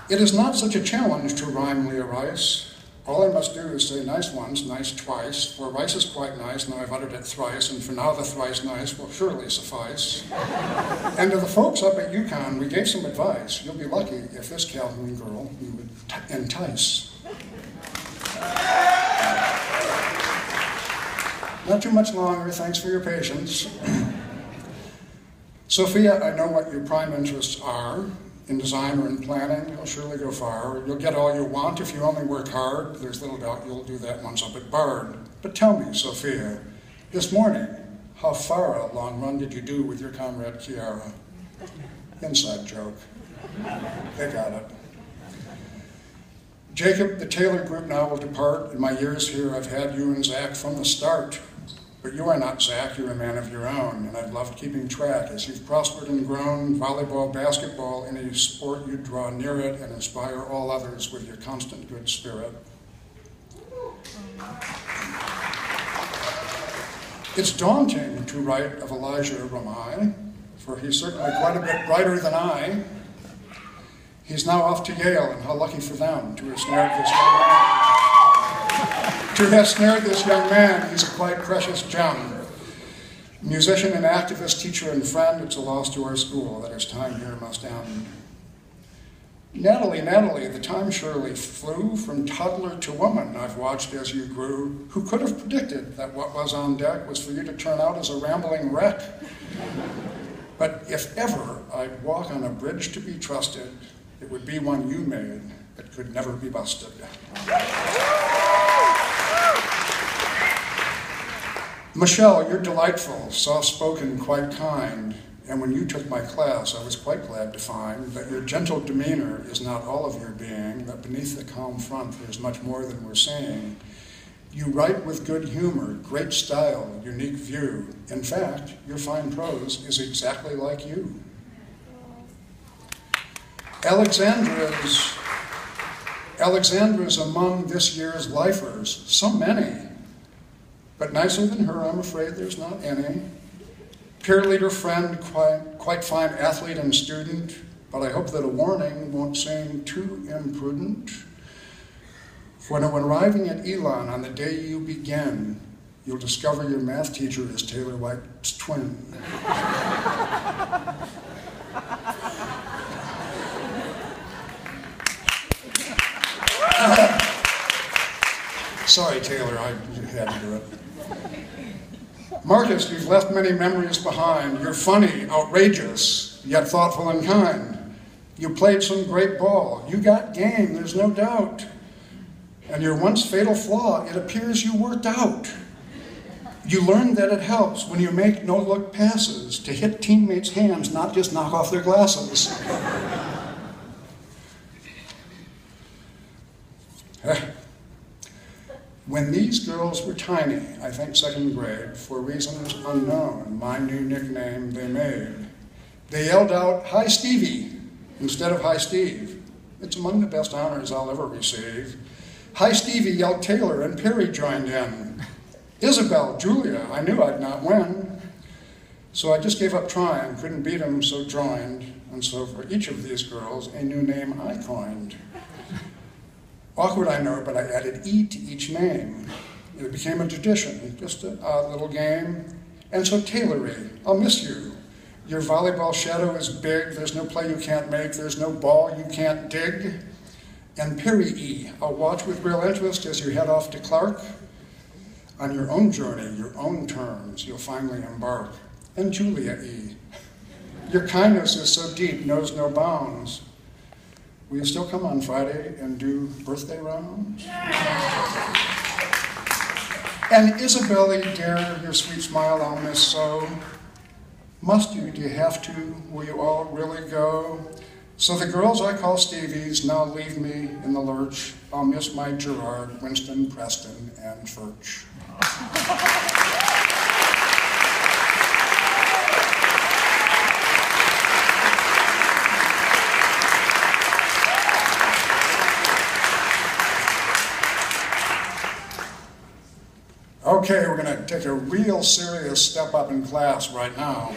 It is not such a challenge to rhyme Leah Rice. All I must do is say nice once, nice twice, for rice is quite nice, now I've uttered it thrice, and for now the thrice nice will surely suffice. And to the folks up at UConn, we gave some advice. You'll be lucky if this Calhoun girl you would entice. Not too much longer, thanks for your patience. Sophia, I know what your prime interests are. In design or in planning, you'll surely go far. You'll get all you want if you only work hard. There's little doubt you'll do that once up at Bard. But tell me, Sophia, this morning, how far a long run did you do with your comrade Kiara? Inside joke. They got it. Jacob, the Taylor group now will depart. In my years here, I've had you and Zach from the start. But you are not Zach, you're a man of your own, and I've loved keeping track as you've prospered and grown. Volleyball, basketball, any sport you draw near it and inspire all others with your constant good spirit. It's daunting to write of Elijah Ramai, for he's certainly quite a bit brighter than I. He's now off to Yale, and how lucky for them to have snared this young man. To have snared this young man, he's a quite precious gem. Musician and activist, teacher and friend, it's a loss to our school that his time here must end. Natalie, the time surely flew from toddler to woman. I've watched as you grew. Who could have predicted that what was on deck was for you to turn out as a rambling wreck? But if ever I'd walk on a bridge to be trusted, it would be one you made that could never be busted. Michelle, you're delightful, soft-spoken, quite kind, and when you took my class, I was quite glad to find that your gentle demeanor is not all of your being, that beneath the calm front there's much more than we're seeing. You write with good humor, great style, unique view. In fact, your fine prose is exactly like you. Alexandra's among this year's lifers, so many. But nicer than her, I'm afraid there's not any. Peer leader friend, quite fine athlete and student, but I hope that a warning won't seem too imprudent. When arriving at Elon on the day you begin, you'll discover your math teacher is Taylor White's twin. Sorry, Taylor, I had to do it. Marcus, you've left many memories behind. You're funny, outrageous, yet thoughtful and kind. You played some great ball. You got game, there's no doubt. And your once fatal flaw, it appears you worked out. You learned that it helps when you make no-look passes to hit teammates' hands, not just knock off their glasses. When these girls were tiny, I think second grade, for reasons unknown, my new nickname they made. They yelled out, "Hi, Stevie," instead of "Hi, Steve." It's among the best honors I'll ever receive. "Hi, Stevie," yelled Taylor, and Perry joined in. "Isabel, Julia, I knew I'd not win." So I just gave up trying, couldn't beat them, so joined. And so for each of these girls, a new name I coined. Awkward, I know, but I added E to each name. It became a tradition, just an odd little game. And so Taylory, I'll miss you. Your volleyball shadow is big, there's no play you can't make, there's no ball you can't dig. And Perry E, I'll watch with real interest as you head off to Clark. On your own journey, your own terms, you'll finally embark. And Julia E, your kindness is so deep, knows no bounds. Will you still come on Friday and do birthday rounds? And Isabelle, dear, your sweet smile I'll miss so. Must you, do you have to, will you all really go? So the girls I call Stevies now leave me in the lurch. I'll miss my Gerard, Winston, Preston, and Furch. Okay, we're going to take a real serious step up in class right now.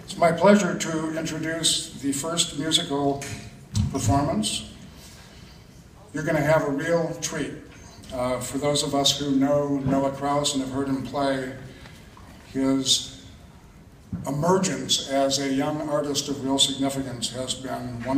It's my pleasure to introduce the first musical performance, you're going to have a real treat. For those of us who know Noah Kraus and have heard him play, his emergence as a young artist of real significance has been wonderful.